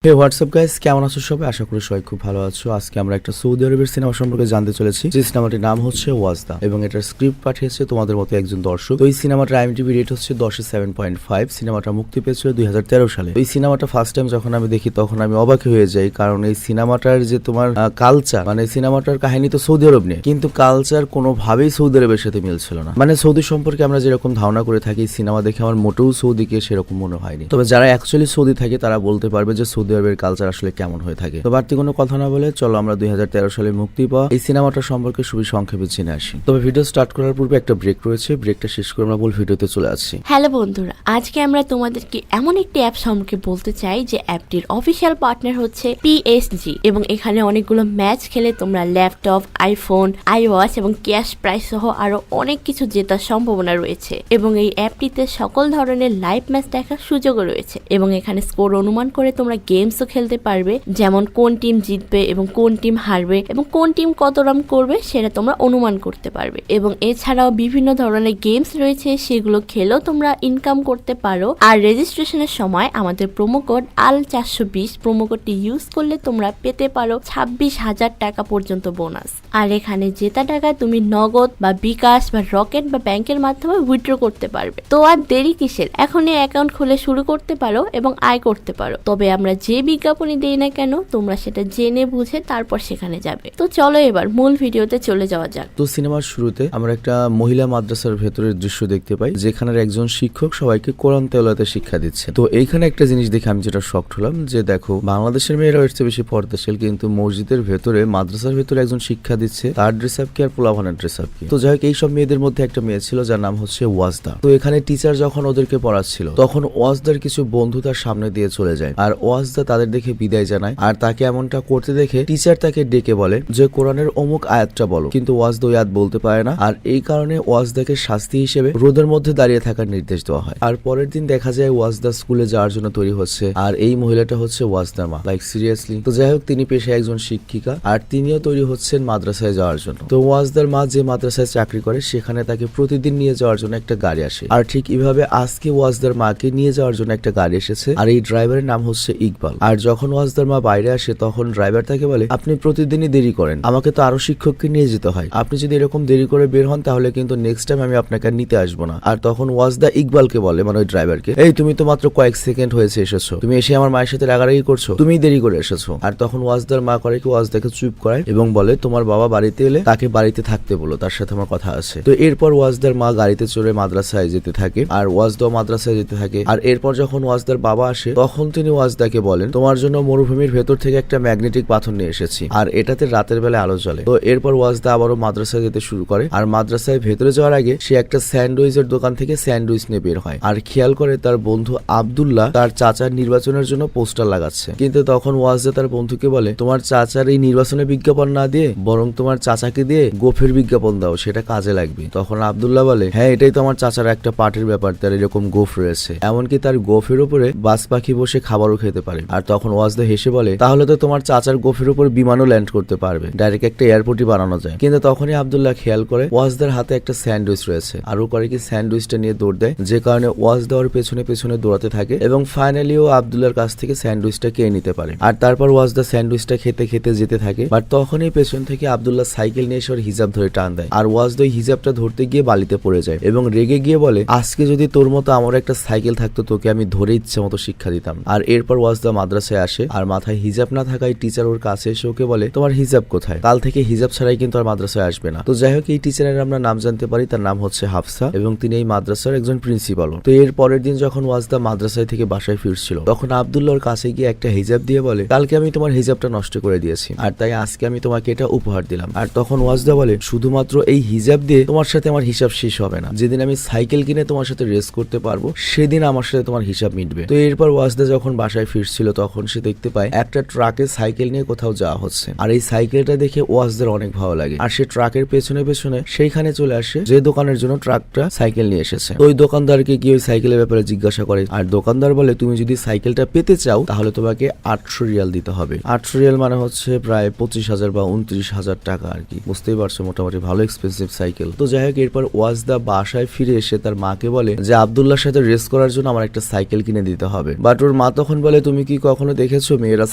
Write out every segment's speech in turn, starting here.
হে WhatsApp guys, কেমন আছো সবাই? আশা করি সবাই খুব ভালো আছো। আজকে আমরা একটা সৌদি আরবের সিনেমা সম্পর্কে জানতে চলেছি, যে সিনেমাটির নাম হচ্ছে ওয়াজদা এবং এটার স্ক্রিপ্ট পাঠিয়েছে তোমাদের মতো একজন দর্শক। তো এই সিনেমাটার IMDb রেট হচ্ছে 10.7.5। সিনেমাটা মুক্তি পেয়েছিল 2013 সালে। এই সিনেমাটা ফার্স্ট টাইম যখন আমি দেখি তখন আমি অবাক হয়ে যাই, কারণ এই সিনেমাটার যে তোমার কালচার, মানে সিনেমাটার কাহিনী তো সৌদি আরব নিয়ে, কিন্তু কালচার কোনোভাবেই সৌদি আরবের সাথে মিলছিল না। মানে সৌদি সম্পর্কে আমরা যেরকম ধারণা করে থাকি, সিনেমা দেখে আমার মোটেও সৌদিকে সেরকম মনে হয়নি। তবে যারা অ্যাকচুয়ালি সৌদি থাকে তারা বলতে পারবে যে সৌদি আরবের কালচার আসলে কেমন হয়ে থাকে। তো বাড়তি কোনো কথা না বলে চলো আমরা 2013 সালে মুক্তি পাওয়া এই সিনেমাটা সম্পর্কে খুবই সংক্ষেপে জেনে আসি। তবে ভিডিও স্টার্ট করার পূর্বে একটা ব্রেক রয়েছে, ব্রেকটা শেষ করে আমরা মূল ভিডিওতে চলে আসছি। হ্যালো বন্ধুরা, আজকে আমরা তোমাদেরকে এমন একটি অ্যাপ সম্পর্কে বলতে চাই যে অ্যাপটির অফিসিয়াল পার্টনার হচ্ছে PSG এবং এখানে অনেকগুলো ম্যাচ খেলে তোমরা ল্যাপটপ, আইফোন, আইওয়াচ এবং ক্যাশ প্রাইজ সহ আরো অনেক কিছু জেতার সম্ভাবনা রয়েছে। এবং এই অ্যাপটিতে সকল ধরনের লাইভ ম্যাচ দেখার সুযোগও রয়েছে এবং এখানে স্কোর অনুমান করে তোমরা গেমসও খেলতে পারবে, যেমন কোন টিম জিতবে এবং কোন টিম হারবে এবং কোন টিম কত রান করবে সেটা তোমরা অনুমান করতে পারবে। এবং এছাড়াও বিভিন্ন ধরনের গেমস রয়েছে, সেগুলো খেলেও তোমরা ইনকাম করতে পারো। আর রেজিস্ট্রেশনের সময় আমাদের প্রোমো কোড AL420 প্রোমো কোডটি ইউজ করলে তোমরা পেতে পারো 26,000 টাকা পর্যন্ত বোনাস। আর এখানে জেতা টাকা তুমি নগদ বা বিকাশ বা রকেট বা ব্যাংকের মাধ্যমে উইথড্র করতে পারবে। তো আর দেরি কিসের, এখনই অ্যাকাউন্ট খুলে শুরু করতে পারো এবং আয় করতে পারো। তবে আমরা যে বিজ্ঞাপনই দেই না কেন তোমরা সেটা জেনে বুঝে তারপর সেখানে যাবে। তো চলো এবার মূল ভিডিওতে চলে যাওয়া যাক। তো সিনেমার শুরুতে আমরা একটা মহিলা মাদ্রাসার ভেতরের দৃশ্য দেখতে পাই, যেখানে একজন শিক্ষক সবাইকে কোরআন তেলাওয়াতে শিক্ষা দিচ্ছে। তো এইখানে একটা জিনিস দেখে আমি যেটা শকড হলাম, যে দেখো বাংলাদেশের মেয়েরা এর চেয়ে বেশি পর্দাশীল, কিন্তু মসজিদের ভেতরে মাদ্রাসার ভেতরে একজন শিক্ষা দিচ্ছে, তার ড্রেস আপ কি আর পোলাভানের ড্রেস আপ কি। তো যাই হোক, এইসব মেয়েদের মধ্যে একটা মেয়ে ছিল যার নাম হচ্ছে ওয়াজদা। তো এখানে টিচার যখন ওদেরকে পড়াচ্ছিল তখন ওয়াজদার কিছু বন্ধু তার সামনে দিয়ে চলে যায়, আর ওয়াজদা তাদের দেখে বিদায় জানায়। আর তাকে এমনটা করতে দেখে টিচার তাকে ডেকে বলে যে কোরআনের অমুক আয়াতটা বলো, কিন্তু ওয়াজদা ওই আয়াত বলতে পারে না। আর এই কারণে ওয়াজদাকে শাস্তি হিসেবে রোদের মধ্যে দাঁড়িয়ে থাকার নির্দেশ দেওয়া হয়। আর পরের দিন দেখা যায় ওয়াজদা স্কুলে যাওয়ার জন্য তৈরি হচ্ছে, আর এই মহিলাটা হচ্ছে ওয়াজদার মা, লাইক সিরিয়াসলি। তো যাই হোক, তিনি পেশায় একজন শিক্ষিকা আর তিনিও তৈরি হচ্ছেন মাদ্রাসায় যাওয়ার জন্য। তো ওয়াজদার মা যে মাদ্রাসায় চাকরি করে সেখানে তাকে প্রতিদিন নিয়ে যাওয়ার জন্য একটা গাড়ি আসে। আর ঠিক এইভাবে আজকে ওয়াজদার মাকে নিয়ে যাওয়ার জন্য একটা গাড়ি এসেছে, আর এই ড্রাইভারের নাম হচ্ছে ইকবাল। আর যখন ওয়াজদার মা বাইরে আসে তখন ড্রাইভার তাকে বলে, আপনি প্রতিদিনই দেরি করেন, আমাকে তো আরো শিক্ষককে নিয়ে যেতে হয়, আপনি যদি এরকম দেরি করে বের হন তাহলে কিন্তু নেক্সট টাইম আমি আপনাকে নিতে আসবো না। আর তখন ওয়াজদা ইকবালকে বলে, মানে ওই ড্রাইভারকে, এই তুমি তো মাত্র কয়েক সেকেন্ড হয়েছে এসেছো, তুমি এসে আমার মায়ের সাথে রাগারাগি করছো, তুমি দেরি করে এসেছো। আর তখন ওয়াজদার মা করে কি, ওয়াজদাকে চুপ করায় এবং বলে, তোমার বাবা বাড়িতে এলে তাকে বাড়িতে থাকতে বলো, তার সাথে আমার কথা আছে। তো এরপর ওয়াজদার মা গাড়িতে চড়ে মাদ্রাসায় যেতে থাকে, আর ওয়াজদাও মাদ্রাসায় যেতে থাকে। আর এরপর যখন ওয়াজদার বাবা আসে তখন তিনি ওয়াজদাকে বলেন, তোমার জন্য মরুভূমির ভেতর থেকে একটা ম্যাগনেটিক পাথর নিয়ে এসেছি, আর এটাতে রাতের বেলা আলো জ্বলে। তো এরপর ওয়াজদা আবারও মাদ্রাসায় যেতে শুরু করে, আর মাদ্রাসায় ভেতরে যাওয়ার আগে সে একটা স্যান্ডউইচের দোকান থেকে স্যান্ডউইচ নিয়ে বের হয়, আর খেয়াল করে তার বন্ধু আব্দুল্লাহ তার চাচার নির্বাচনের জন্য পোস্টার লাগাচ্ছে। কিন্তু তখন ওয়াজদা তার বন্ধুকে বলে, তোমার চাচার এই নির্বাচনের বিজ্ঞাপন না দিয়ে বরং তোমার চাচাকে দিয়ে গোফের বিজ্ঞাপন দাও, সেটা কাজে লাগবে। তখন আব্দুল্লাহ বলে, হ্যাঁ এটাই তো আমার চাচার একটা পার্টির ব্যাপার, তার এরকম গোফ রয়েছে, এমনকি তার গোফের উপরে বাস পাখি বসে খাবারও খেতে পারে। আর তখন ওয়াজদা হেসে বলে, তাহলে তো তোমার চাচার গোফের উপর বিমানও ল্যান্ড করতে পারবে, ডাইরেক্ট একটা এয়ারপোর্টই বানানো যায়। কিন্তু তখনই আব্দুল্লাহ খেয়াল করে ওয়াজদার হাতে একটা স্যান্ডউইচ রয়েছে, আর ও করে কি স্যান্ডউইচটা নিয়ে দৌড় দেয়, যে কারণে ওয়াজদা ওর পেছনে পেছনে দৌড়াতে থাকে এবং ফাইনালি ও আব্দুল্লাহর কাছ থেকে স্যান্ডউইচটা খেয়ে নিতে পারে। আর তারপর ওয়াজদা স্যান্ডউইচটা খেতে খেতে যেতে থাকে, বাট তখনই পেছন থেকে আব্দুল্লাহ সাইকেল নিয়ে এসে ওর হিজাব ধরে টান দেয়, আর ওয়াজদা ওই হিজাবটা ধরতে গিয়ে বালিতে পড়ে যায় এবং রেগে গিয়ে বলে, আজকে যদি তোর মতো আমার একটা সাইকেল থাকতো তোকে আমি ধরে ইচ্ছে মতো শিক্ষা দিতাম। আর এরপর ওয়াজদা মাদ্রাসায় আসে, আর মাথায় হিজাব না থাকায় টিচার ওর কাছে এসে ওকে বলে, তোমার হিজাব কোথায়, কাল থেকে হিজাব ছাড়াই কিন্তু আর মাদ্রাসায় আসবে না। তো যাই হোক, এই টিচারের আমরা নাম জানতে পারি, তার নাম হচ্ছে হাফসা এবং তিনি এই মাদ্রাসার একজন প্রিন্সিপালও। তো এর পরের দিন যখন ওয়াজদা মাদ্রাসায় থেকে বাসায় ফিরছিল তখন আব্দুল্লাহর কাছে গিয়ে একটা হিজাব দিয়ে বলে, কালকে আমি তোমার হিজাবটা নষ্ট করে দিয়েছি, আর তাই আজকে আমি তোমাকে এটা উপহার দিলাম। আর তখন ওয়াজদা বলে, শুধুমাত্র এই হিজাব দিয়ে তোমার সাথে আমার হিসাব শেষ হবে না, যেদিন আমি সাইকেল কিনে তোমার সাথে রেস করতে পারবো সেদিন আমার সাথে তোমার হিসাব মিটবে। তো এরপর ওয়াজদা যখন বাসায় ফিরছিল তখন সে দেখতে পায় একটা ট্রাকে সাইকেল নিয়ে কোথাও যাওয়া হচ্ছে, আর এই সাইকেলটা দেখে ওয়াজদার অনেক ভালো লাগে। আর সে ট্রাকের পেছনে পেছনে সেইখানে চলে আসে যে দোকানের জন্য ট্রাকটা সাইকেল নিয়ে এসেছে। ওই দোকানদারকে গিয়ে ওই সাইকেলের ব্যাপারে জিজ্ঞাসা করে, আর দোকানদার বলে, তুমি যদি সাইকেলটা পেতে চাও তাহলে তোমাকে 800 রিয়াল দিতে হবে। 800 রিয়াল মানে হচ্ছে প্রায় 25,000 বা 29,000 টাকা আর কি, বুঝতেই পারছো মোটামুটি ভালো এক্সপেন্সিভ সাইকেল। তো যাই হোক, এরপর ওয়াজদা বাসায় ফিরে এসে তার মাকে বলে যে আব্দুল্লাহর সাথে রেস করার জন্য আমার একটা সাইকেল কিনে দিতে হবে। বাট ওর মা তখন বলে, তুমি কি কি কখনো দেখেছো মেয়েরা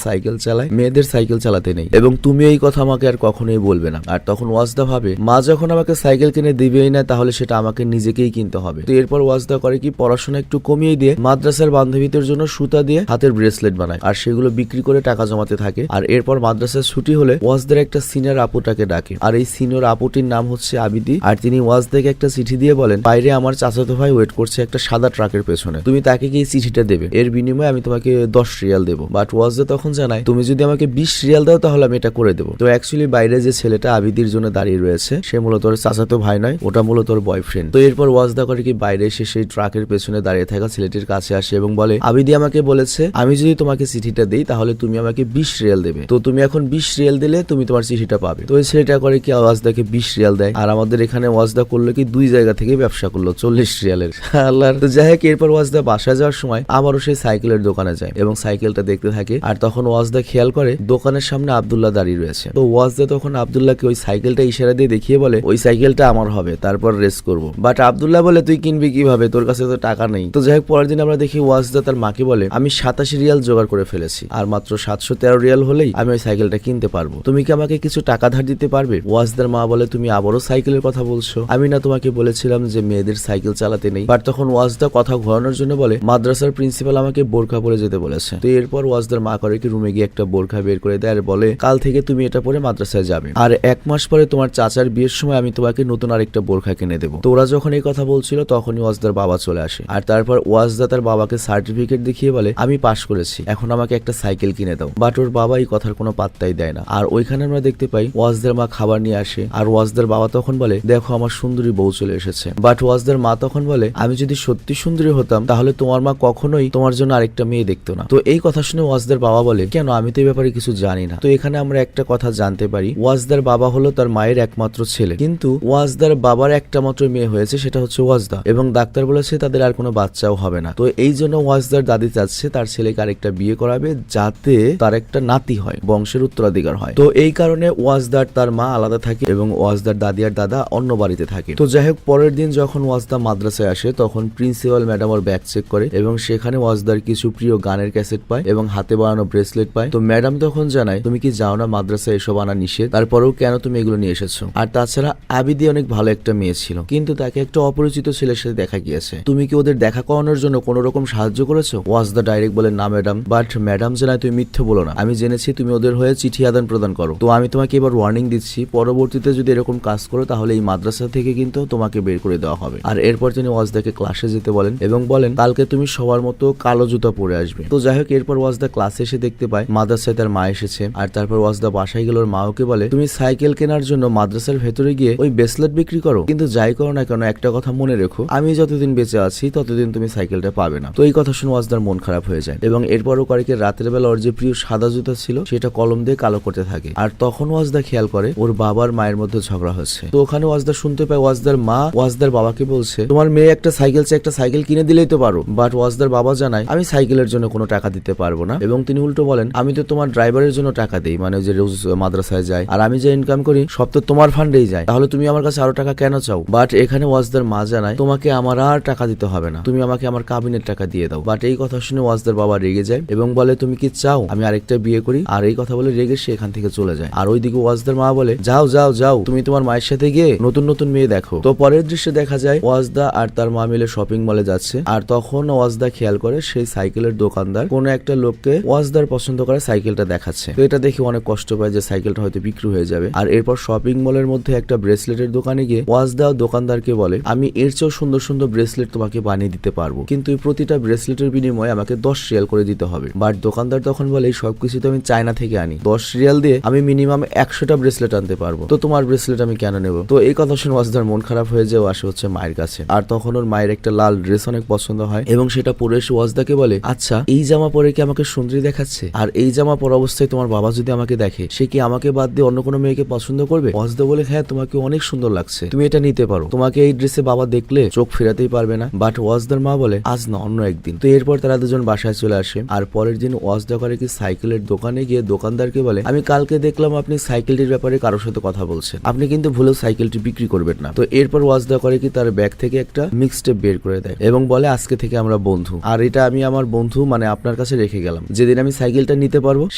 সাইকেল চালায়? মেয়েদের সাইকেল চালাতে নেই, এবং তুমি এই কথা আমাকে আর কখনোই বলবে না। আর তখন ওয়াজদা ভাবে মা যখন আমাকে সাইকেল কিনে দিবেই না, তাহলে সেটা আমাকে নিজেকেই কিনতে হবে। তো এরপর ওয়াজদা করে কি, পড়াশোনা একটু কমিয়ে দিয়ে মাদ্রাসার বান্ধবীদের জন্য সুতা দিয়ে হাতের ব্রেসলেট বানায়, আর সেগুলো বিক্রি করে টাকা জমাতে থাকে। আর এরপর মাদ্রাসার ছুটি হলে ওয়াজদার একটা সিনিয়র আপুটাকে ডাকে, আর এই সিনিয়র আপুটির নাম হচ্ছে আবিদি। আর তিনি ওয়াজদাকে একটা চিঠি দিয়ে বলেন, বাইরে আমার চাচাতো ভাই ওয়েট করছে একটা সাদা ট্রাকের পেছনে, তুমি তাকে কি এই চিঠিটা দেবে, এর বিনিময়ে আমি তোমাকে 10 রিয়াল দেবো। বাট ওয়াজদা তখন জানায়, তুমি যদি আমাকে 20 রিয়াল দাও তাহলে আমি এটা করে দেবো। তো অ্যাকচুয়ালি বাইরে যে ছেলেটা আবিদির জন্য দাঁড়িয়ে রয়েছে, সে মূলত ওর চাচাতো ভাই নয়, ওটা মূলত ওর বয়ফ্রেন্ড। তো এরপর ওয়াজদা করে কি, বাইরে এসে সেই ট্রাকের পেছনে দাঁড়িয়ে থাকা ছেলেটির কাছে আসে এবং বলে, আবিদি আমাকে বলেছে আমি যদি তোমাকে চিঠিটা দিই তাহলে তুমি আমাকে 20 রিয়াল দেবে, তো তুমি এখন 20 রিয়াল দিলে তুমি তোমার চিঠিটা পাবে। তো ওই ছেলেটা করে কি, ওয়াজদাকে 20 রিয়াল দেয়। আর আমাদের এখানে ওয়াজদা করলো কি, 2 জায়গা থেকে ব্যবসা করলো 40 রিয়ালের। আল্লাহর। তো যাই হোক, এরপর ওয়াজদা বাসায় যাওয়ার সময় আবারও সেই সাইকেলের দোকানে যায় এবং সাইকেলটা দেখতে থাকে। আর তখন ওয়াজদা খেয়াল করে দোকানের সামনে আব্দুল্লাহ দাঁড়িয়ে রয়েছে। তো ওয়াজদা তখন আব্দুল্লাহকে ওই সাইকেলটা ইশারা দিয়ে দেখিয়ে বলে, ওই সাইকেলটা আমার হবে, তারপর রেস করবো। বাট আব্দুল্লাহ বলে, তুই কিনবি কিভাবে, তোর কাছে তো টাকা নেই। তো যাই হোক, পরের দিন আমরা দেখি ওয়াজদা তার মাকে বলে, আমি 87 রিয়াল জোগাড় করে ফেলেছি, আর মাত্র 713 রিয়াল হলেই আমি ওই সাইকেলটা কিনতে পারবো, তুমি কি আমাকে কিছু টাকা ধার দিতে পারবে? ওয়াজদার মা বলে, তুমি আবারও সাইকেলের কথা বলছো, আমি না তোমাকে বলেছিলাম যে মেয়েদের সাইকেল চালাতে নেই? বাট তখন ওয়াজদা কথা ঘোরানোর জন্য বলে, মাদ্রাসার প্রিন্সিপাল আমাকে বোরখা পরে যেতে বলেছে। তো এরপর ওয়াজদার মা করে কি, রুমে গিয়ে একটা বোরখা বের করে দেয় আর বলে, কাল থেকে তুমি এটা পরে মাদ্রাসায় যাবে, আর 1 মাস পরে তোমার চাচার বিয়ের সময় আমি তোমাকে নতুন আরেকটা বোরখা কিনে দেবো। তো ওরা যখন এই কথা বলছিল তখনই ওয়াজদার বাবা চলে আসে, আর তারপর ওয়াজদা তার বাবাকে সার্টিফিকেট দেখিয়ে বলে, আমি পাশ করেছি, এখন আমাকে একটা সাইকেল কিনে দাও। বাট ওর বাবা এই কথার কোনো পাত্তাই দেয় না। আর ওইখানে আমরা দেখতে পাই ওয়াজদার মা খাবার নিয়ে আসে, আর ওয়াজদার বাবা তখন বলে, দেখো আমার সুন্দরী বউ চলে এসেছে। বাট ওয়াজদার মা তখন বলে, আমি যদি সত্যি সুন্দরী হতাম তাহলে তোমার মা কখনোই তোমার জন্য আরেকটা মেয়ে দেখতো না। তো এই কথা শুনে ওয়াজদার বাবা বলে, কেন, আমি তো এই ব্যাপারে কিছু জানি না। তো এখানে আমরা একটা কথা জানতে পারি, ওয়াজদার বাবা হলো তার মায়ের একমাত্র ছেলে, কিন্তু ওয়াজদার বাবার একটা মাত্র মেয়ে হয়েছে, সেটা হচ্ছে ওয়াজদা, এবং ডাক্তার বলেছে তাদের আর কোনো বাচ্চাও হবে না। তো এই জন্য ওয়াজদার দাদি চাচ্ছে তার ছেলেকে আরেকটা বিয়ে করাবে, যাতে তার একটা নাতি হয়, বংশের উত্তরাধিকার হয়। তো এই কারণে ওয়াজদার তার মা আলাদা থাকে এবং ওয়াজদার দাদি আর দাদা অন্য বাড়িতে থাকে। তো যাই হোক, পরের দিন যখন ওয়াজদা মাদ্রাসায় আসে তখন প্রিন্সিপাল ম্যাডাম ওর ব্যাগ চেক করে এবং সেখানে ওয়াজদার কিছু প্রিয় গানের ক্যাসেট পায় এবং হাতে বানানো ব্রেসলেট পায়। তো ম্যাডাম তখন জানায়, তুমি কি যাও না মাদ্রাসায় এসব আনা নিষেধ, তারপরেও কেন তুমি এগুলো নিয়ে এসেছো? আর তাছাড়া আবিদি অনেক ভালো একটা মেয়ে ছিল, কিন্তু তাকে একটা অপরিচিত ছেলের সাথে দেখা গিয়েছে, তুমি কি ওদের দেখা করানোর জন্য কোনো রকম সাহায্য করেছো? ওয়াজদা ডাইরেক্ট বলে, না ম্যাডাম। বাট ম্যাডাম জানায়, তুমি মিথ্যে বলো না, আমি জেনেছি তুমি ওদের হয়ে চিঠি আদান প্রদান করো। তো আমি তোমাকে এবার ওয়ার্নিং দিচ্ছি, পরবর্তীতে যদি এরকম কাজ করো তাহলে এই মাদ্রাসা থেকে কিন্তু তোমাকে বের করে দেওয়া হবে। আর এরপর তিনি ওয়াজদাকে ক্লাসে যেতে বলেন এবং বলেন, কালকে তুমি সবার মতো কালো জুতা পরে আসবে। তো যাই হোক, এরপর ওয়াজদা ক্লাসে এসে দেখতে পায় মাদ্রাসায় তার মা এসেছে। আর তারপর ওয়াজদা বাসায় গেল, ওর মা ওকে বলে, তুমি সাইকেল কেনার জন্য মাদ্রাসার ভেতরে গিয়ে ওই ব্রেসলেট বিক্রি করো, কিন্তু যাই করো না কেন একটা কথা মনে রেখো, আমি যতদিন বেঁচে আছি ততদিন তুমি সাইকেলটা পাবে না। তো এই কথা শুনে ওয়াজদার মন খারাপ হয়ে যায় এবং এরপরও কয়েক রাতের বেলা ওর যে প্রিয় সাদা জুতা ছিল সেটা কলম দিয়ে কালো করতে থাকে। আর তখন ওয়াজদা খেয়াল করে ওর বাবার মায়ের মধ্যে ঝগড়া হচ্ছে। তো ওখানে ওয়াজদা শুনতে পায় ওয়াজদার মা ওয়াজদার বাবাকে বলছে, তোমার মেয়ে একটা সাইকেল চাই, একটা সাইকেল কিনে দিলেই তো পারো। বাট ওয়াজদার বাবা জানায়, আমি সাইকেলের জন্য কোনো টাকা দিতে পারবো না, এবং তিনি উল্টো বলেন, আমি তো তোমার ড্রাইভারের জন্য টাকা দেই, মানে যে রোজ মাদ্রাসায় যায়, আর আমি যে ইনকাম করি সব তো তোমার ফান্ডেই যায়, তাহলে তুমি আমার কাছে আরো টাকা কেন চাও? বাট এখানে ওয়াজদার মা জানায়, তোমাকে আমার আর টাকা দিতে হবে না, তুমি আমাকে আমার কাবিনের টাকা দিয়ে দাও। বাট এই কথা শুনে ওয়াজদার বাবা রেগে যায় এবং বলে, তুমি কি চাও আমি আরেকটা বিয়ে করি? আর এই কথা বলে রেগে সে এখান থেকে চলে যায়। আর ওইদিকে ওয়াজদার মা বলে, যাও যাও যাও, তুমি তোমার মায়ের সাথে গিয়ে নতুন নতুন মেয়ে দেখো। তো পরের দৃশ্যে দেখা যায় ওয়াজদা আর তার মা মিলে শপিং মলে যাচ্ছে। আর তখন ওয়াজদা খেয়াল করে সেই সাইকেলের দোকানদার কোনো একটা লোককে ওয়াজদার পছন্দ করে সাইকেলটা দেখাচ্ছে। তো এটা দেখে অনেক কষ্ট পায় যে সাইকেলটা হয়তো বিক্রি হয়ে যাবে। আর এরপর শপিং মলের মধ্যে একটা ব্রেসলেটের দোকানে গিয়ে ওয়াজদা দোকানদারকে বলে, আমি এর চেয়েও সুন্দর সুন্দর ব্রেসলেট তোমাকে বানিয়ে দিতে পারবো, কিন্তু এই প্রতিটা ব্রেসলেটের বিনিময়ে আমাকে 10 রিয়াল করে দিতে হবে। বাট দোকানদার তখন বলে, এই সবকিছু তো আমি চায়না থেকে আনি, 10 রিয়াল দিয়ে আমি মিনিমাম 100টা ব্রেসলেট আনতে পারবো, তো তোমার ব্রেসলেট আমি কেন নেব? তো এই কথা শুনে ওয়াজদার মন খারাপ হয়ে যায়, আসে হচ্ছে মায়ের কাছে। আর তখন ওর মায়ের একটা লাল ড্রেস অনেক পছন্দ হয় এবং সেটা পরে এসে ওয়াজদাকে বলে, আচ্ছা এই জামা পরে কি আমাকে সুন্দরী দেখাচ্ছে? আর এই জামা পরা অবস্থায় তোমার বাবা যদি আমাকে দেখে, সে কি আমাকে বাদ দিয়ে অন্য কোনো মেয়েকে পছন্দ করবে? ওয়াজদা বলে, হ্যাঁ তোমাকে অনেক সুন্দর লাগছে, তুমি এটা নিতে পারো, তোমাকে এই ড্রেসে বাবা দেখলে চোখ ফেরাতেই পারবে না। বাট ওয়াজদার মা বলে, আজ না অন্য একদিন। তো এরপর তারা দুজন বাসায় চলে আসে। আর পরের দিন ওয়াজদা করে কি সাইকেলের দোকানে গিয়ে দোকানদারকে বলে, আমি কালকে দেখলাম আপনি সাইকেলটির ব্যাপারে কারোর সাথে কথা বলছেন, আপনি কিন্তু ভুলেও সাইকেলটি বিক্রি করবেন না। তো এরপর ওয়াজদা করে কি তার ব্যাগ থেকে একটা মিক্সটেপ বের করে দেয় এবং বলে, আজকে থেকে আমরা বন্ধু, আর এটা আমি আমার বন্ধু মানে আপনার কাছে কাছে রেখে গেলাম, যেদিন আমি সাইকেলটা নিতে পারবো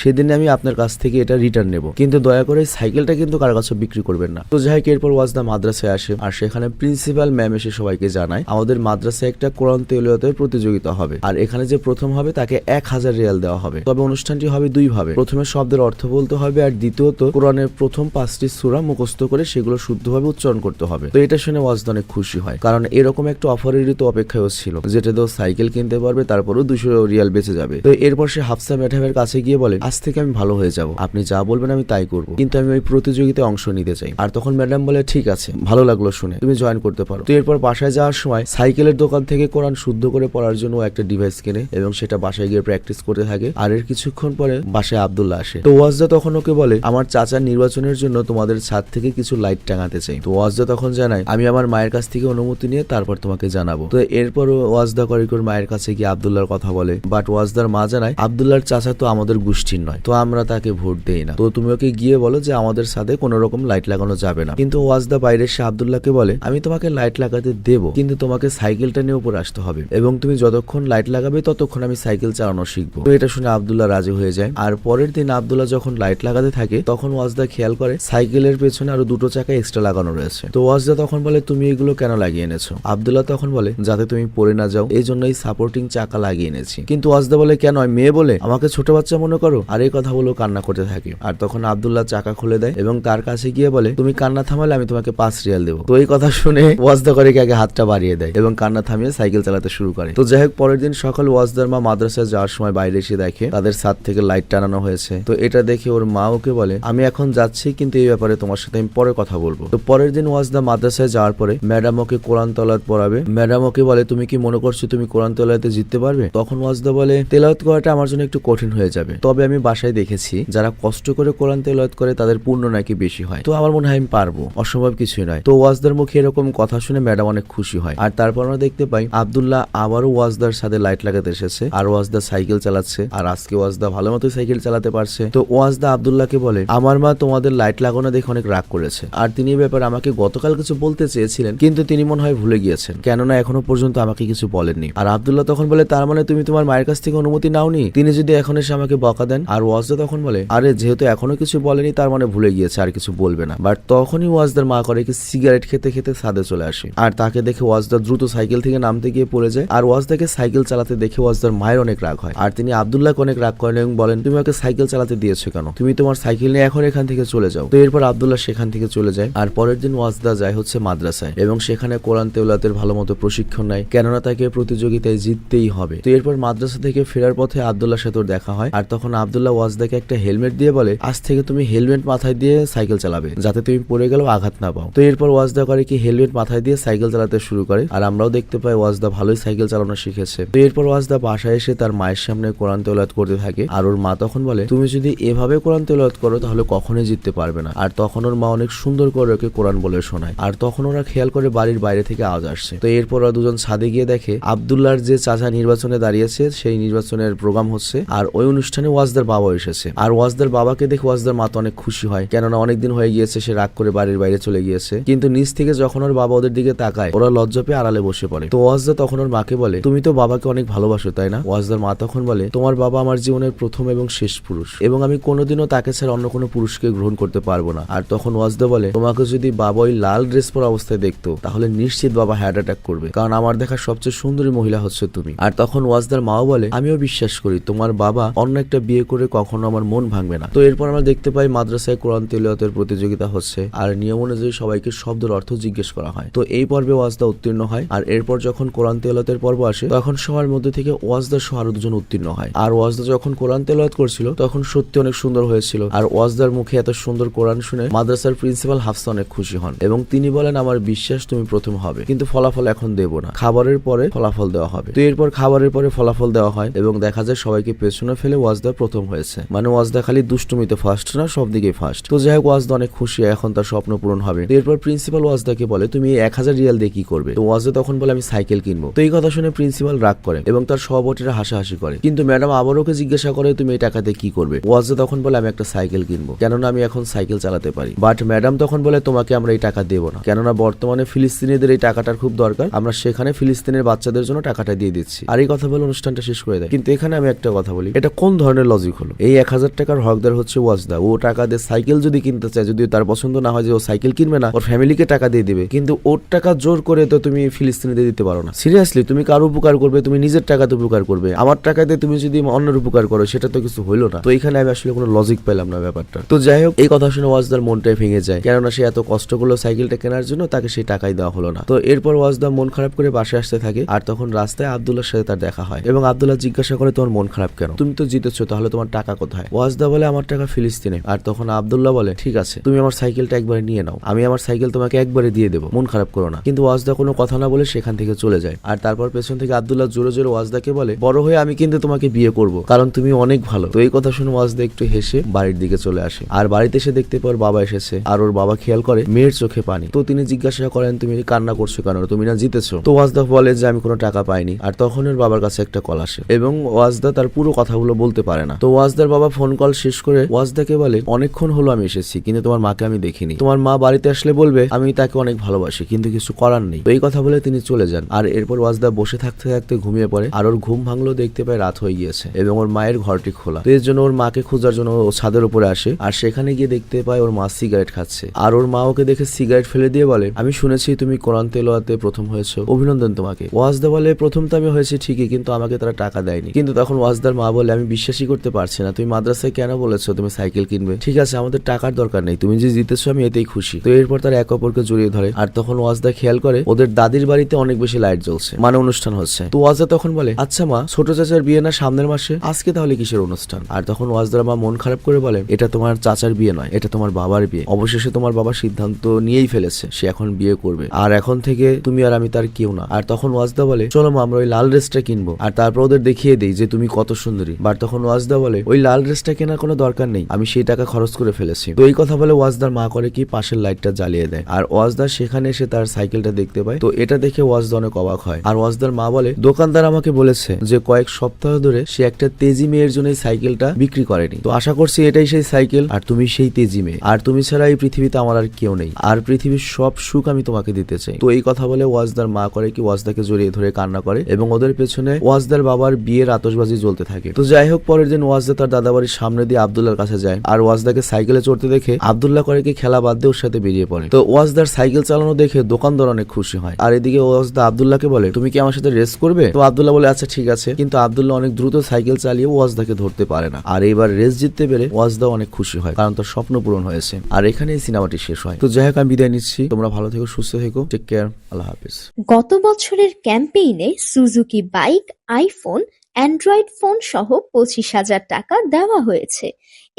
সেদিন আমি আপনার কাছ থেকে এটা রিটার্ন নেব, কিন্তু দয়া করে সাইকেলটা কিন্তু কারো কাছে বিক্রি করবেন না। তো যাই হোক, এরপর ওয়াজদা মাদ্রাসায় আসে আর সেখানে প্রিন্সিপাল ম্যাম এসে সবাইকে জানায় আমাদের মাদ্রাসায় একটা কোরআন তেলাওয়াতের প্রতিযোগিতা হবে, আর এখানে যে প্রথম হবে তাকে 1000 রিয়াল দেওয়া হবে। তবে অনুষ্ঠানটি হবে দুই ভাবে, প্রথমে শব্দের অর্থ বলতে হবে আর দ্বিতীয়ত কোরআনের প্রথম 5টি সূরা মুখস্থ করে সেগুলো শুদ্ধভাবে উচ্চারণ করতে হবে। তো এটা শুনে ওয়াজদা অনেক খুশি হয়, কারণ এরকম একটা অফারেরই তো অপেক্ষাও ছিল, যেটা তো সাইকেল কিনতে পারবে, তারপরও 200 রিয়াল বেঁচে যাবে। তো এরপর সে হাফসা ম্যাডামের কাছে গিয়ে বলে আজ থেকে আমি ভালো হয়ে যাব, আপনি যা বলবেন আমি তাই করব, কিন্তু আমি ওই প্রতিযোগিতায় অংশ নিতে চাই। আর তখন ম্যাডাম বলে ঠিক আছে, ভালো লাগলো শুনে, তুমি জয়েন করতে পারো। তো এরপর বাসায় যাওয়ার সময় সাইকেলের দোকান থেকে কোরআন শুদ্ধ করে পড়ার জন্য একটা ডিভাইস কিনে এবং সেটা বাসায় গিয়ে প্র্যাকটিস করতে থাকে। আর এর কিছুক্ষণ পরে বাসায় আব্দুল্লাহ আসে। তো ওয়াজদা তখন ওকে বলে আমার চাচার নির্বাচনের জন্য তোমাদের ছাদ থেকে কিছু লাইট টাঙাতে চাই। তো ওয়াজদা তখন জানায় আমি আমার মায়ের কাছ থেকে অনুমতি নিয়ে তারপর তোমাকে জানাবো। তো এরপর ওয়াজদা করিকর মায়ের কাছে গিয়ে আব্দুল্লাহর কথা বলে, বাট ওয়াজদার মা জানায় আব্দুল্লাহর চাচা তো আমাদের গোষ্ঠীর নয়, তো আমরা তাকে ভোট দেই না, তো তুমি ওকে গিয়ে বলো যে আমাদের সাথে কোনো রকম লাইট লাগানো যাবে না। কিন্তু ওয়াজদা বাইরে এসে আব্দুল্লাহকে বলে আমি তোমাকে লাইট লাগাতে দেব, কিন্তু তোমাকে সাইকেলটা নিয়ে উপরে আসতে হবে এবং তুমি যতক্ষণ লাইট লাগাবে ততক্ষণ আমি সাইকেল চালানো শিখবো। তো এটা শুনে আব্দুল্লাহ রাজি হয়ে যায়। আর পরের দিন আব্দুল্লাহ যখন লাইট লাগাতে থাকে তখন ওয়াজদা খেয়াল করে সাইকেলের পেছনে আরো 2টো চাকা এক্সট্রা লাগানো রয়েছে। তো ওয়াজদা তখন বলে তুমি এগুলো কেন লাগিয়ে এনেছো? আব্দুল্লাহ তখন বলে যাতে তুমি পড়ে না যাও, এই জন্যই সাপোর্টিং চাকা লাগিয়ে এনেছি। কিন্তু ওয়াজদা বলে কেন, মেয়ে বলে আমাকে ছোট বাচ্চা মনে করো? আর এই কথা বলে কান্না করতে থাকে। আর তখন আব্দুল্লাহ চাকা খুলে দেয় এবং তার কাছে গিয়ে বলে তুমি কান্না থামালে আমি তোমাকে 5 রিয়াল দেবো। তো এই কথা শুনে ওয়াজদা করে আগে হাতটা বাড়িয়ে দেয় এবং কান্না থামিয়ে সাইকেল চালাতে শুরু করে। তো যাই হোক, পরের দিন সকাল ওয়াজদার মা মাদ্রাসায় যাওয়ার সময় বাইরে এসে দেখে তাদের ছাদ থেকে লাইট টানানো হয়েছে। তো এটা দেখে ওর মা ওকে বলে আমি এখন যাচ্ছি, কিন্তু এই ব্যাপারে তোমার সাথে আমি পরে কথা বলবো। তো পরের দিন ওয়াজদা মাদ্রাসায় যাওয়ার পরে ম্যাডাম ওকে কোরআন তেলাওয়াত পড়াবে। ম্যাডাম ওকে বলে তুমি কি মনে করছো তুমি কোরআন তেলাওয়াতে জিততে পারবে? তখন ওয়াজদা বলে তেলাওয়াত করাটা আমার জন্য একটু কঠিন হয়ে যাবে, তবে আমি বাসায় দেখেছি যারা কষ্ট করে কোরআন তেলাওয়াত করে তাদের পূর্ণ নাকি বেশি হয়, তো আমার মনে হয় আমি পারবো, অসম্ভব কিছুই নয়। তো ওয়াজদার মুখে এরকম কথা শুনে ম্যাডাম অনেক খুশি হয়। আর তারপর আমরা দেখতে পাই আব্দুল্লাহ আবারও ওয়াজদার সাথে লাইট লাগাতে এসেছে আর ওয়াজদা সাইকেল চালাচ্ছে। আর আজকে ওয়াজদা ভালো মতো সাইকেল চালাতে পারছে। তো ওয়াজদা আব্দুল্লাহকে বলে আমার মা তোমাদের লাইট লাগানো দেখে অনেক রাগ করেছে, আর তিনি এই ব্যাপারে আমাকে গতকাল কিছু বলতে চেয়েছিলেন, কিন্তু তিনি মনে হয় ভুলে গিয়েছেন, কেননা এখনো পর্যন্ত আমাকে কিছু বলেননি। আর আব্দুল্লাহ তখন বলে তার মানে তুমি তোমার মায়ের কাছ থেকে অনুমতি নাওনি, তিনি যদি এখন এসে আমাকে বকা দেন? আর ওয়াজদা তখন বলে আরে যেহেতু এখনো কিছু বলেনি তার মানে ভুলে গিয়েছে, আর কিছু বলবে না। বাট তখনই ওয়াজদার মা করে কি সিগারেট খেতে খেতে ছাদে চলে আসে। আর তাকে দেখে ওয়াজদা দ্রুত সাইকেল থেকে নামতে গিয়ে পড়ে যায়। আর ওয়াজদাকে সাইকেল চালাতে দেখে ওয়াজদার মায়ের অনেক রাগ হয়। আর তিনি আব্দুল্লাহকে অনেক রাগ করেন এবং বলেন তুমি ওকে সাইকেল চালাতে দিয়েছো কেন? তুমি তোমার সাইকেল নিয়ে এখন এখান থেকে চলে যাও। তো এরপর আব্দুল্লাহ সেখান থেকে চলে যায়। আর পরের দিন ওয়াজদা যায় হচ্ছে মাদ্রাসায় এবং সেখানে কোরআন তেলাওয়াতের ভালো মতো প্রশিক্ষণ নেয়, কেননা তাকে প্রতিযোগিতায় জিততেই হবে। তো এরপর মাদ্রাসা থেকে ফেরার পথে আব্দুল্লাহর সাথে দেখা হয়। আর তখন আব্দুল্লাহ ওয়াজদাকে একটা হেলমেট দিয়ে বলে আজ থেকে তুমি হেলমেট মাথায় দিয়ে সাইকেল চালাবে, যাতে তুমি পড়ে গেলেও আঘাত না পাও। তো এরপর ওয়াজদা করে কি হেলমেট মাথায় দিয়ে সাইকেল চালাতে শুরু করে। আর আমরাও দেখতে পাই ওয়াজদা ভালোই সাইকেল চালানো শিখেছে। তো এরপর ওয়াজদা বাসায় এসে তার মায়ের সামনে কোরআন তেলাওয়াত করতে থাকে। আর ওর মা তখন বলে তুমি যদি এভাবে কোরআন তেলাওয়াত করো তাহলে কখনোই জিততে পারবে না। আর তখন ওর মা অনেক সুন্দর করে ওকে কোরআন বলে শোনায়। আর তখন ওরা খেয়াল করে বাড়ির বাইরে থেকে আওয়াজ আসছে। তো এরপর ওরা দুজন ছাদে গিয়ে দেখে আব্দুল্লাহর যে চাচা নির্বাচনে দাঁড়িয়েছে সেই নির্বাচনের প্রোগ্রাম হচ্ছে। আর ওই অনুষ্ঠানে ওয়াজদার বাবা এসেছে। আর ওয়াজদার বাবাকে দেখে ওয়াজদার মা তো অনেক খুশি হয়, কেননা অনেকদিন হয়ে গিয়েছে সে রাগ করে বাড়ির বাইরে চলে গিয়েছে। কিন্তু নিচ থেকে যখন ওর বাবা ওদের দিকে তাকায় ওরা লজ্জা পেয়ে আড়ালে বসে পড়ে। তো ওয়াজদা তখন ওর মাকে বলে তুমি তো বাবাকে অনেক ভালোবাসো তাই না? ওয়াজদার মা তখন বলে তোমার বাবা আমার জীবনের প্রথম এবং শেষ পুরুষ, এবং আমি কোনোদিনও তাকে ছাড়া অন্য কোনো পুরুষকে গ্রহণ করতে পারবো না। আর তখন ওয়াজদা বলে তোমাকে যদি বাবা ওই লাল ড্রেস পরা অবস্থায় দেখতো তাহলে নিশ্চিত বাবা হার্ট অ্যাটাক করবে, কারণ আমার দেখা সবচেয়ে সুন্দরী মহিলা হচ্ছে তুমি। আর তখন ওয়াজদার মাও বলে আমিও বিশ্বাস করি তোমার বাবা অন্য একটা বিয়ে করে কখনো আমার মন ভাঙবে না। তো এরপর আমরা দেখতে পাই মাদ্রাসায় কোরআন তেলাওয়াতের প্রতিযোগিতা হচ্ছে। আর নিয়ম অনুযায়ী সবাইকে শব্দের অর্থ জিজ্ঞেস করা হয়। তো এই পর্বে ওয়াজদা উত্তীর্ণ হয়। আর এরপর যখন কোরআন তেলাওয়াতের পর্ব আসে তখন সবার মধ্যে থেকে ওয়াজদা সহ আরো দুজন উত্তীর্ণ হয়। আর ওয়াজদা যখন কোরআন তেলাওয়াত করছিল তখন সত্যি অনেক সুন্দর হয়েছিল। আর ওয়াজদার মুখে এত সুন্দর কোরআন শুনে মাদ্রাসার প্রিন্সিপাল হাফসা অনেক খুশি হন এবং তিনি বলেন আমার বিশ্বাস তুমি প্রথম হবে, কিন্তু ফলাফল এখন দেব না, খাবারের পরে ফলাফল দেওয়া হবে। তো এরপর খাবারের পরে ফলাফল দেওয়া হয় এবং দেখা যায় সবাইকে পেছনে ফেলে ওয়াজদা প্রথম হয়েছে। মানে ওয়াজদা খালি দুষ্টুমিতে ফার্স্ট না, সব দিকে ফার্স্ট। তো যাই হোক ওয়াজদা অনেক খুশি, এখন তার স্বপ্ন পূরণ হবে। তো এরপর প্রিন্সিপাল ওয়াজদাকে বলে তুমি 1000 রিয়াল দিয়ে কি করবে? তো ওয়াজদা তখন বলে আমি সাইকেল কিনবো। তো এই কথা শুনে প্রিন্সিপাল রাগ করে এবং তার সহপাঠীরা হাসাহাসি করে। কিন্তু ম্যাডাম আবার ওকে জিজ্ঞাসা করে তুমি এই টাকাতে কি করবে? ওয়াজদা তখন বলে আমি একটা সাইকেল কিনবো, কেননা আমি এখন সাইকেল চালাতে পারি। বাট ম্যাডাম তখন বলে তোমাকে আমরা এই টাকা দেবো না, কেননা বর্তমানে ফিলিস্তিনিদের এই টাকাটার খুব দরকার, আমরা সেখানে ফিলিস্তিনের বাচ্চাদের জন্য টাকাটা দিয়ে দিচ্ছি। আর এই কথা বলে অনুষ্ঠানটা শেষ করে দেয়। কিন্তু এখানে আমি একটা কথা বলি, এটা কোন ধরনের লজিক হলো? এই 1,000 টাকার হকদার হচ্ছে ওয়াজদা, ও টাকা দিয়ে সাইকেল যদি কিনতে চায়, যদি তার পছন্দ না হয় যে ও সাইকেল কিনবে না, ওর ফ্যামিলিকে টাকা দিয়ে দিবে, কিন্তু ওর টাকা জোর করে তো তুমি ফিলিস্তিনিদের দিতে পারো না। সিরিয়াসলি, তুমি কার উপকার করবে? তুমি নিজের টাকাতে উপকার করবে। আমার টাকা দিয়ে তুমি যদি অন্যের উপকার করো, সেটা তো কিছু হইলো না। তো এখানে আমি আসলে কোনো লজিক পেলাম না ব্যাপারটা। তো যাই হোক, এই কথা শুনে ওয়াজদার মনটাই ভেঙে যায়, কেননা সে এত কষ্ট করলো সাইকেলটা কেনার জন্য, তাকে সেই টাকাই দেওয়া হলো না। তো এরপর ওয়াজদা মন খারাপ করে বাসায় আসতে থাকে, আর তখন রাস্তায় আব্দুল্লাহর সাথে তার দেখা হয় এবং আব্দুল্লাহ জিজ্ঞাসা করে, তোমার মন খারাপ কেন? তুমি তো জিতেছো, তাহলে তোমার টাকা কোথায়? ওয়াজদা বলে, আমার টাকা ফিলিস্তিনে। আর তখন আব্দুল্লাহ বলে, ঠিক আছে, তুমি আমার সাইকেলটা একবারে নিয়ে নাও, আমি আমার সাইকেল তোমাকে একবারে দিয়ে দেবো, মন খারাপ করো না। কিন্তু ওয়াজদা কোনো কথা না বলে সেখান থেকে চলে যায়। আর তারপর পেছন থেকে আব্দুল্লাহ জোরে জোরে ওয়াজদাকে বলে, বড় হয়ে আমি কিন্তু তোমাকে বিয়ে করব, কারণ তুমি অনেক ভালো। তো এই কথা শুনে ওয়াজদা একটু হেসে বাড়ির দিকে চলে আসে। আর বাড়িতে এসে দেখতে পাওয়ার বাবা এসেছে, আর ওর বাবা খেয়াল করে মেয়ের চোখে পানি। তো তিনি জিজ্ঞাসা করেন, তুমি কান্না করছো কেন? তুমি না জিতেছো? তো ওয়াজদা বলে যে আমি কোনো টাকা পাইনি। আর তখন ওর বাবার কাছে একটা কল আসে এবং ওয়াজদা তার পুরো কথাগুলো বলতে পারে না। তো ওয়াজদার বাবা ফোন কল শেষ করে ওয়াজদাকে বলে, অনেকক্ষণ হলো আমি এসেছি, কিন্তু তোমার মাকে আমি দেখিনি। তোমার মা বাড়িতে আসলে বলবে আমি তাকে অনেক ভালোবাসি, কিন্তু কিছু করার নেই। তো এই কথা বলে তিনি চলে যান। আর এরপর ওয়াজদা বসে থাকতে থাকতে ঘুমিয়ে পড়ে। আর ওর ঘুম ভাঙলো, দেখতে পায় রাত হয়ে গিয়েছে এবং ওর মায়ের ঘরটি খোলা। তো এর জন্য ওর মাকে খোঁজার জন্য ও ছাদের উপরে আসে। আর সেখানে গিয়ে দেখতে পায় ওর মা সিগারেট খাচ্ছে। আর ওর মা ওকে দেখে সিগারেট ফেলে দিয়ে বলে, আমি শুনেছি তুমি কোরআন তেলাওয়াতে প্রথম হয়েছো, অভিনন্দন তোমাকে। ওয়াজদা বলে, প্রথম তো আমি হয়েছি ঠিকই, কিন্তু আমাকে তারা টাকা দেয়নি। কিন্তু তখন ওয়াজদার মা বলে, আমি বিশ্বাসই করতে পারছি না, তুমি মাদ্রাসায় কেন বলেছো তুমি সাইকেল কিনবে? ঠিক আছে, আমাদের টাকার দরকার নেই, তুমি যে জিতেছো আমি এতেই খুশি। তো এরপর তারা এক অপরকে জড়িয়ে ধরে। আর তখন ওয়াজদা খেয়াল করে ওদের দাদির বাড়িতে অনেক বেশি লাইট জ্বলছে, মানে অনুষ্ঠান হচ্ছে। তো ওয়াজদা তখন বলে, আচ্ছা মা, ছোট চাচার বিয়ে না সামনের মাসে, আজকে তাহলে কিসের অনুষ্ঠান? আর তখন ওয়াজদার মা মন খারাপ করে বলে, এটা তোমার চাচার বিয়ে নয়, এটা তোমার বাবার বিয়ে। অবশেষে তোমার বাবা সিদ্ধান্ত নিয়েই ফেলেছে, সে এখন বিয়ে করবে, আর এখন থেকে তুমি আর আমি তার কেউ না। আর তখন ওয়াজদা বলে, চলো মা, আমরা ওই লাল ড্রেসটা কিনবো, আর তারপর ওদের দেখিয়ে দেই যে তুমি কত সুন্দরী। বাট তখন ওয়াজদা বলে, ওই লাল ড্রেসটা কেনার কোনো দরকার নেই, আমি সেই টাকা খরচ করে ফেলেছি। তো এই কথা বলে ওয়াজদার মা করে কি পাশের লাইটটা জ্বালিয়ে দেয়। আর ওয়াজদা সেখানে এসে তার সাইকেলটা দেখতে পায়। তো এটা দেখে ওয়াজদা অনেক অবাক হয়। আর ওয়াজদার মা বলে, দোকানদার আমাকে বলেছে যে কয়েক সপ্তাহ ধরে সে একটা তেজি মেয়ের জন্য এই সাইকেলটা বিক্রি করেনি। তো আশা করছি এটাই সেই সাইকেল, আর তুমি সেই তেজি মেয়ে, আর তুমি ছাড়া এই পৃথিবীতে আমার আর কেউ নেই, আর পৃথিবীর সব সুখ আমি তোমাকে দিতে চাই। তো এই কথা বলে ওয়াজদার মা করে কি ওয়াজদাকে জড়িয়ে ধরে কান্না করে এবং ওদের পেছনে ওয়াজদার বাবার বিয়ের আতশবাজি জ্বলতে থাকে। তো যাই হোক, পরের দিন ওয়াজদা তার দাদাবাড়ির সামনে দিয়ে আব্দুল্লাহর কাছে যায়। আর ওয়াজদাকে সাইকেলে চড়তে দেখে আব্দুল্লাহ করে কি খেলা বাদ দিয়ে ওর সাথে বেরিয়ে পড়ে। তো ওয়াজদার সাইকেল চালানো দেখে দোকানদার অনেক খুশি হয়। আর এদিকে ওয়াজদা আব্দুল্লাহকে বলে, তুমি কি আমার সাথে রেস করবে? তো আব্দুল্লাহ বলে, আচ্ছা ঠিক আছে। কিন্তু আব্দুল্লাহ অনেক দ্রুত সাইকেল চালিয়ে ওয়াজদাকে ধরতে পারে না। আর এবার রেস জিততে পেরে ওয়াজদা অনেক খুশি হয়, কারণ তার স্বপ্ন পূরণ হয়েছে। আর এখানে এই সিনেমাটি শেষ হয়। তো যাই হোক, আমি বিদায় নিচ্ছি। তোমরা ভালো থেকো, সুস্থ থেকো, টেক কেয়ার, আল্লাহ হাফিজ। গত বছরের ক্যাম্পেইনে Suzuki bike, iPhone, Android phone সহ 25,000 টাকা দেওয়া হয়েছে।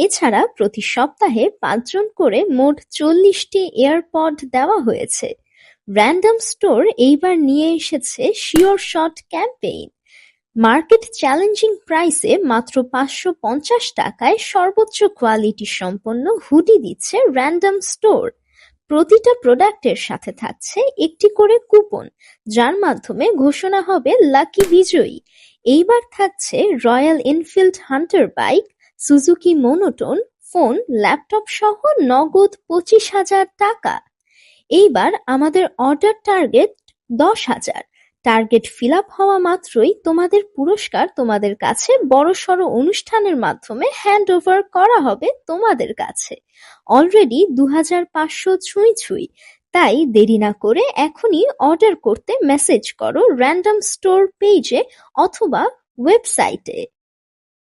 এছাড়া প্রতি সপ্তাহে 5 জন করে মোট 40টি এয়ারপড দেওয়া হয়েছে। র্যান্ডম স্টোর এইবার নিয়ে এসেছে sure shot campaign. Market challenging প্রাইসে মাত্র 550 টাকায় সর্বোচ্চ কোয়ালিটি সম্পন্ন হুডি দিচ্ছে র্যান্ডম স্টোর। প্রতিটা প্রোডাক্টের সাথে থাকছে একটি করে কুপন, যার মাধ্যমে ঘোষণা হবে লাকি বিজয়ী। এইবার থাকছে royal Enfield Hunter bike, Suzuki monotone, phone, laptop সহ নগদ 25,000 টাকা। এইবার আমাদের order target 10,000। Target fill up হওয়া মাত্রই তোমাদের পুরস্কার তোমাদের কাছে বড়সড় অনুষ্ঠানের মাধ্যমে হ্যান্ড ওভার করা হবে তোমাদের কাছে। অলরেডি 2,500 ছুঁই ছুঁই। তাই দেরি না করে এখনই অর্ডার করতে মেসেজ করো র্যান্ডম স্টোর পেজে অথবা ওয়েবসাইটে।